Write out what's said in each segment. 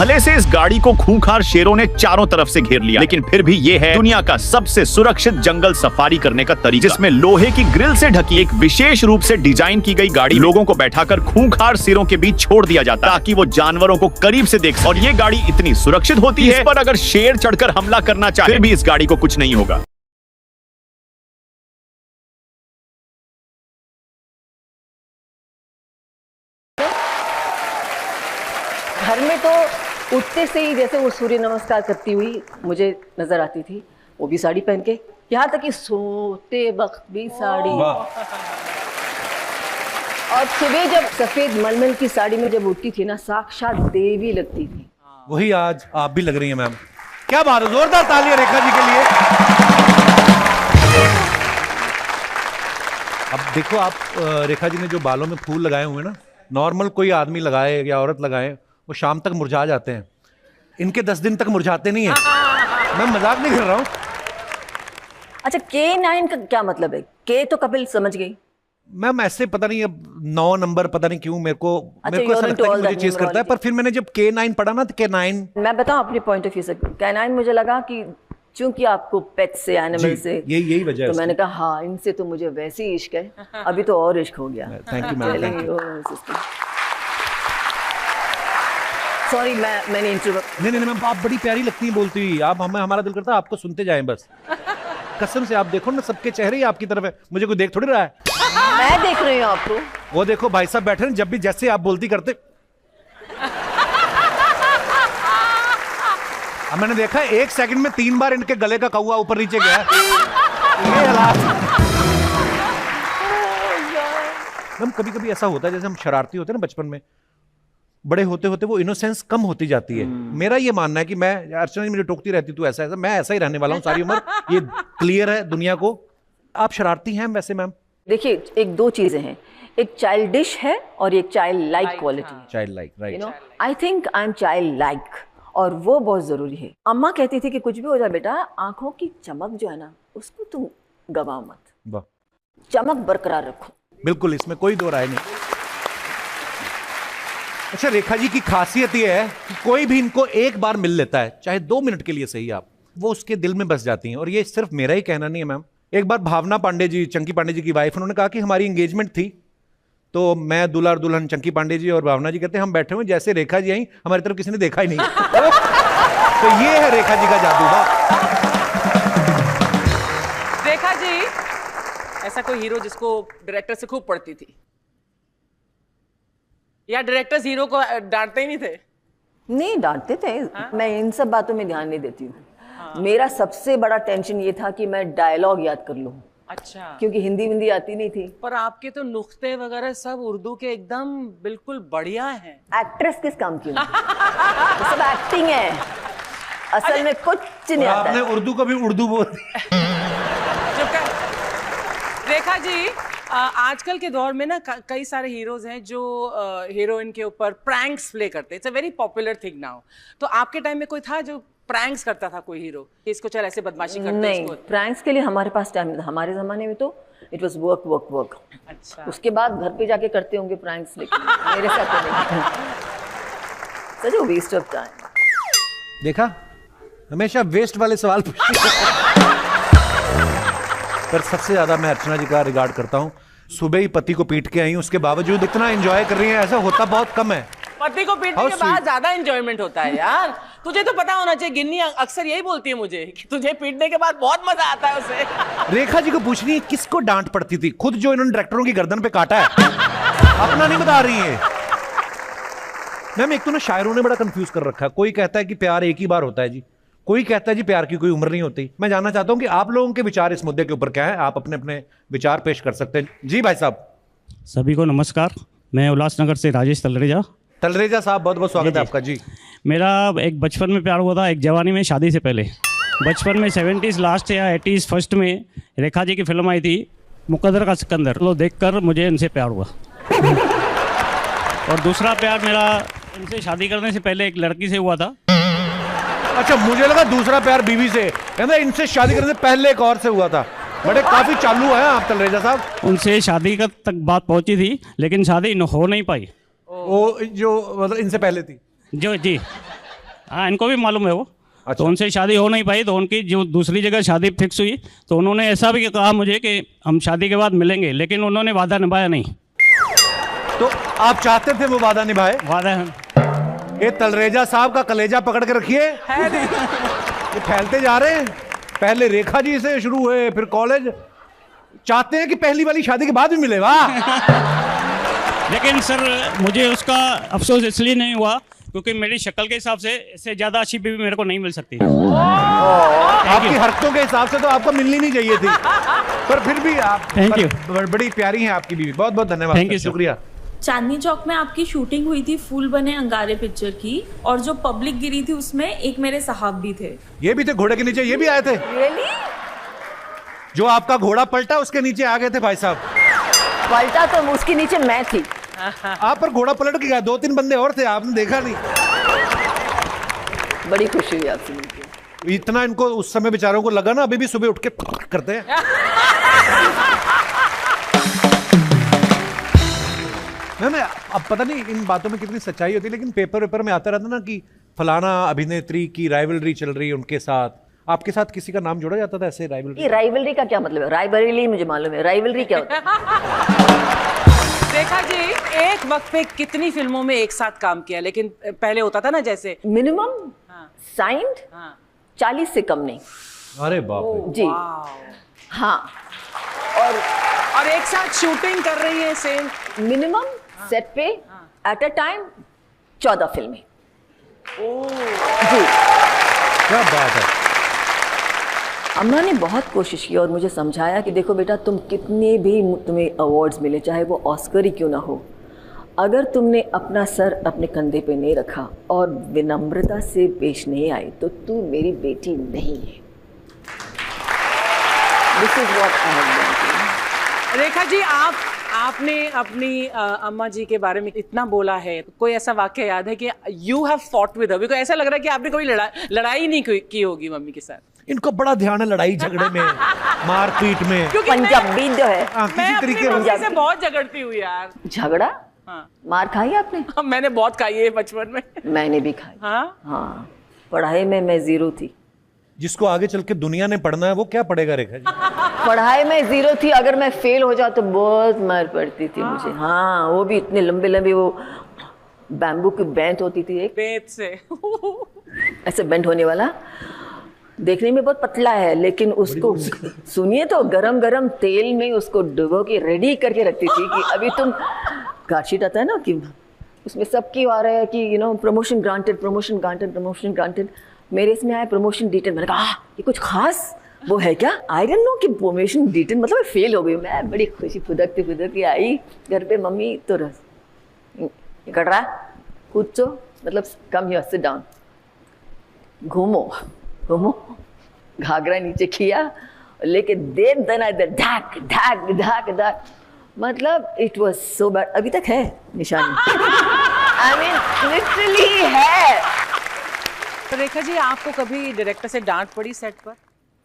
भले से इस गाड़ी को खूंखार शेरों ने चारों तरफ से घेर लिया, लेकिन फिर भी ये है दुनिया का सबसे सुरक्षित जंगल सफारी करने का तरीका, जिसमें लोहे की ग्रिल से ढकी एक विशेष रूप से डिजाइन की गई गाड़ी लोगों को बैठाकर खूंखार शेरों के बीच छोड़ दिया जाता है ताकि वो जानवरों को करीब से देख। और ये गाड़ी इतनी सुरक्षित होती है, इस पर अगर शेर चढ़कर हमला करना चाहे फिर भी इस गाड़ी को कुछ नहीं होगा। घर में तो उठते से ही जैसे वो सूर्य नमस्कार करती हुई मुझे नजर आती थी, वो भी साड़ी पहन के, यहाँ तक कि सोते वक्त भी साड़ी। और सुबह जब सफेद मलमल की साड़ी में जब उठती थी ना, साक्षात देवी लगती थी। वही आज आप भी लग रही हैं मैम। क्या बात है, जोरदार तालियां रेखा जी के लिए। अब देखो आप, रेखा जी ने जो बालों में फूल लगाए हुए हैं ना, नॉर्मल कोई आदमी लगाए या औरत लगाए वो शाम तक मुरझा जाते हैं, इनके 10 दिन तक मुरझाते नहीं है। मैं मजाक नहीं कर रहा हूँ। अच्छा, K9 का क्या मतलब है? के तो कपिल समझ गई मैम, ऐसे पता नहीं अब 9 नंबर पता नहीं क्यों मेरे को ऐसा लगता है कि मुझे चीज करता है, पर फिर मैंने जब K9 पढ़ा ना तो K9, मैं बताऊं अपने पॉइंट ऑफ व्यू से, K9 मुझे लगा कि चूंकि आपको पेट से, एनिमल से, यही वजह है। तो मैंने कहा हाँ, इनसे तो मुझे वैसे ही इश्क है, अभी तो और इश्क हो गया। Thank you ma'am. सॉरी, मैंने इंटरप्ट। नहीं मैम, आप बड़ी प्यारी लगती हैं बोलती हुई। आप हमें, हमारा दिल करता है आपको सुनते जाएं बस। कसम से आप देखो ना, सबके चेहरे ही आपकी तरफ है, मुझे कोई देख थोड़ी रहा है। मैं देख रही हूँ आपको। वो देखो भाई साहब बैठे हैं, जब भी जैसे आप बोलती करते। अब मैंने देखा 1 सेकंड में 3 बार इनके गले का कौवा ऊपर नीचे गया। ये हालात। मैम कभी कभी ऐसा होता है, जैसे हम शरारती होते हैं ना बचपन में, बड़े होते होते वो इनोसेंस कम होती जाती है। मेरा ये मानना है कि मैं, अर्चना जी मुझे टोकती रहती तू ऐसा, मैं ऐसा ही रहने वाला हूँ सारी उम्र। ये क्लियर है दुनिया को। आप शरारती हैं वैसे मैम? देखिए, एक 2 चीजें हैं, एक चाइल्डिश है और एक चाइल्ड लाइक क्वालिटी है। Child like, right. You know, I think I am child like, और वो बहुत जरूरी है। अम्मा कहती थी कि कुछ भी हो जाए बेटा, आंखों की चमक जो है ना, उसको तुम गवाओ मत, चमक बरकरार रखो। बिल्कुल, इसमें कोई दो राय नहीं। अच्छा, रेखा जी की खासियत ये है कि कोई भी इनको एक बार मिल लेता है, चाहे 2 मिनट के लिए सही, आप वो उसके दिल में बस जाती हैं। और ये सिर्फ मेरा ही कहना नहीं है मैम। एक बार भावना पांडे जी, चंकी पांडे जी की वाइफ, उन्होंने कहा कि हमारी एंगेजमेंट थी, तो मैं दूल्हा और दुल्हन चंकी पांडे जी और भावना जी कहते हैं हम बैठे हुए, जैसे रेखा जी आई हमारी तरफ किसी ने देखा ही नहीं। तो ये है रेखा जी का जादू। रेखा जी, ऐसा कोई हीरो जिसको डायरेक्टर से खूब पड़ती थी, या डायरेक्टर्स हीरो को डांटते ही नहीं थे? नहीं, डांटते थे। मैं इन सब बातों में ध्यान नहीं देती हूँ। मेरा सबसे बड़ा टेंशन ये था कि मैं डायलॉग याद कर लूँ। अच्छा। क्योंकि हिंदी आती नहीं थी। पर आपके तो नुक्ते वगैरह सब उर्दू के एकदम बिल्कुल बढ़िया हैं। एक्ट्रेस किस काम की? तो सब एक्टिंग है, असल में कुछ नहीं आता। आपने उर्दू को भी उर्दू बोल दी। रेखा जी, आजकल के दौर में ना कई सारे हीरोज हैं जो हीरोइन के ऊपर प्रैंक्स प्ले करते हैं। It's a very popular thing now. तो आपके टाइम में कोई था जो प्रैंक्स करता था, कोई हीरो, इसको चल ऐसे बदमाशी करते? नहीं, प्रैंक्स के लिए हमारे पास टाइम नहीं था। हमारे जमाने में तो it was work work work. अच्छा। उसके बाद घर पे जाके करते होंगे प्रैंक्स, लेकिन मेरे साथ तो नहीं। सच में वेस्ट ऑफ टाइम। देखा, हमेशा वेस्ट वाले सवाल पूछती पर सबसे ज्यादा मैं अर्चना जी का रिगार्ड करता हूँ। सुबह ही पति को पीट के आई, उसके बावजूद इतना एंजॉय कर रही हैं, ऐसा होता बहुत कम है। पति को पीटने के बाद ज्यादा एंजॉयमेंट होता है यार। तुझे तो पता होना चाहिए, गिन्नी अक्सर यही बोलती है मुझे कि तुझे पीटने के बाद बहुत मजा आता है उसे। रेखा जी को पूछनी है किसको डांट पड़ती थी, खुद जो इन्होंने डायरेक्टरों की गर्दन पे काटा है, अपना नहीं बता रही है। मैम एक तो ना शायरों ने बड़ा कंफ्यूज कर रखा है। कोई कहता है कि प्यार एक ही बार होता है जी, कोई कहता है जी प्यार की कोई उम्र नहीं होती। मैं जानना चाहता हूं कि आप लोगों के विचार इस मुद्दे के ऊपर क्या है। आप अपने अपने विचार पेश कर सकते हैं। जी भाई साहब। सभी को नमस्कार, मैं उल्लासनगर से राजेश तलरेजा साहब, बहुत बहुत स्वागत है आपका। जी, मेरा एक बचपन में प्यार हुआ था, एक जवानी में, शादी से पहले। बचपन में 70s लास्ट या 80s फर्स्ट में रेखा जी की फिल्म आई थी मुकद्दर का सिकंदर, तो देखकर मुझे इनसे प्यार हुआ। और दूसरा प्यार मेरा इनसे शादी करने से पहले एक लड़की से हुआ था। अच्छा, मुझे लगा दूसरा प्यार बीवी से, कहते इनसे शादी करने से पहले एक और से हुआ था। बड़े काफी चालू हैं आप तलरेजा साहब। उनसे शादी का तक बात पहुंची थी, लेकिन शादी हो नहीं पाई। वो जो मतलब इनसे पहले थी जो जी, हाँ, इनको भी मालूम है वो। तो उनसे शादी हो नहीं पाई, तो उनकी जो दूसरी जगह शादी फिक्स हुई, तो उन्होंने ऐसा भी कहा मुझे कि हम शादी के बाद मिलेंगे, लेकिन उन्होंने वादा निभाया नहीं। तो आप चाहते थे वो वादा निभाए? वादा ये तलरेजा साहब का कलेजा पकड़ के रखिए, ये फैलते जा रहे हैं। पहले रेखा जी से शुरू हुए, फिर कॉलेज, चाहते हैं कि पहली वाली शादी के बाद भी मिले। वाह। लेकिन सर मुझे उसका अफसोस इसलिए नहीं हुआ क्योंकि मेरी शक्ल के हिसाब से इससे ज्यादा अच्छी बीवी मेरे को नहीं मिल सकती। आपकी हरकतों के हिसाब से तो आपको मिलनी नहीं चाहिए थी, पर फिर भी आप Thank you. बड़ी प्यारी हैं आपकी बीवी। बहुत बहुत धन्यवाद। Thank you, sir. शुक्रिया। चांदनी चौक में आपकी शूटिंग हुई थी फूल बने अंगारे पिक्चर की, और जो पब्लिक गिरी थी उसमें एक मेरे साहब भी थे। ये भी थे घोड़े के नीचे, ये भी आए थे। Really? जो आपका घोड़ा पलटा उसके नीचे आ गए थे भाई साहब। पलटा तो उसके नीचे मैं थी। आप पर घोड़ा पलट के गया, 2-3 बंदे और थे, आपने देखा नहीं। बड़ी खुशी हुई आपसे मिलकर। इतना इनको उस समय बेचारों को लगा ना, अभी भी सुबह उठ के करते हैं। मैम अब पता नहीं इन बातों में कितनी सच्चाई होती है, लेकिन पेपर में आता रहता ना कि फलाना अभिनेत्री की राइवलरी चल रही है उनके साथ। आपके साथ किसी का नाम जोड़ा जाता था ऐसे राइवलरी? ये राइवलरी का क्या मतलब है? राइवलरी मुझे मालूम है, राइवलरी क्या होता है? रेखा जी एक वक्त पे कितनी फिल्मों में एक साथ काम किया, लेकिन पहले होता था ना जैसे मिनिमम साइंड 40 से कम नहीं। अरे बाप रे। जी हाँ, और एक साथ शूटिंग कर रही है सेम मिनिमम सेट पे एट अ टाइम 14 फिल्में। जी क्या बात है। अम्मा ने बहुत कोशिश की और मुझे समझाया कि देखो बेटा, तुम कितने भी तुम्हें अवार्ड्स मिले, चाहे वो ऑस्कर ही क्यों ना हो, अगर तुमने अपना सर अपने कंधे पे नहीं रखा और विनम्रता से पेश नहीं आई तो तू मेरी बेटी नहीं है। This is what I have done. Rekha ji आपने अपनी अम्मा जी के बारे में इतना बोला है, कोई ऐसा वाक्य याद है कि you have fought with her? ऐसा लग रहा है कि आपने कोई लड़ाई नहीं की होगी मम्मी के साथ। इनको बड़ा ध्यान है लड़ाई झगड़े में, मारपीट में। पंजाबी जो है, किसी तरीके मम्मी से बहुत झगड़ती हूँ यार। झगड़ा हाँ। मार खाई आपने? मैंने बहुत खाई है बचपन में। मैंने भी खाई। हाँ, पढ़ाई में मैं 0 थी। जिसको आगे चल के दुनिया ने पढ़ना है वो क्या पढ़ेगा रेखा जी? पढ़ाई में 0 थी, अगर मैं फेल हो जाऊं तो बहुत मार पड़ती थी मुझे। हाँ, वो भी इतने लंबे लंबे, वो बैम्बू की बेंत होती थी एक, बेंत से ऐसे बेंट होने वाला, देखने में बहुत पतला है, लेकिन उसको सुनिए तो गरम गरम तेल में उसको डुबो के रेडी करके रखती थी कि अभी तुम कार्डशीट आता है ना कि उसमें सबकी आ रहा है कि you know promotion granted, promotion granted, promotion granted. मेरे इसमें आया प्रमोशन डिटेल। मैंने कहा ये कुछ खास वो है क्या? आई डोंट नो कि प्रमोशन डिटेल मतलब फेल हो गई। मैं बड़ी खुशी फुदकती आई घर पे, मम्मी तो रस ये कर रहा है, कुछ मतलब कम हियर, सिट डाउन, घूमो घूमो, घाघरा नीचे किया लेके देर दना इधर ढाक ढाक ढाक ढाक, मतलब इट वाज सो बैड। अभी तक है निशानी। आई मीन लिटरली है। तो रेखा जी आपको कभी डायरेक्टर से डांट पड़ी सेट पर?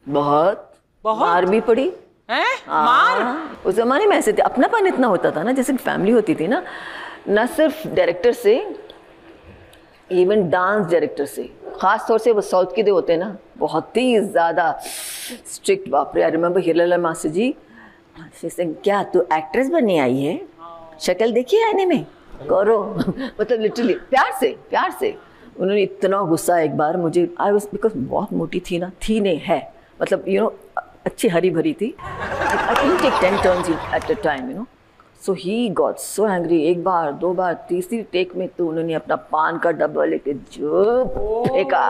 बहुत मार भी पड़ी हैं? मार? उस जमाने में ऐसे थे, अपनापन इतना होता था ना, जैसे फैमिली होती थी ना, न सिर्फ डायरेक्टर से, इवन डांस डायरेक्टर से, खास तौर से वो साउथ के दे होते हैं ना, बहुत ही ज्यादा स्ट्रिक्ट। बाप रे, आई रिमेम्बर हिरलाल मास्टर जी से, क्या तू एक्ट्रेस बनने आई है? शक्ल देखिए आईने में, करो। मतलब लिटरली प्यार से उन्होंने इतना गुस्सा एक बार मुझे, आई वाज, बिकॉज बहुत मोटी थी ना, थी नहीं है, मतलब यू नो अच्छी हरी भरी थी। I can take 10 turns at a time, you know. So he got so angry. एक बार, 2 बार, तीसरी टेक में तो उन्होंने अपना पान का डब्बा लेके जो फेंका,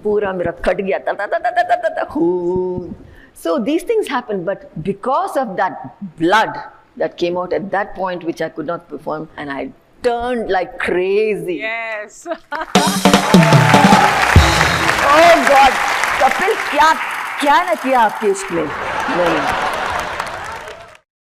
पूरा मेरा कट गया, ता खून। So these things happen, but because of that blood that came out at that point, which I could not perform, and I turned like crazy. Yes. Oh God, Kapil क्या ना किया आपके इश्क में। नहीं।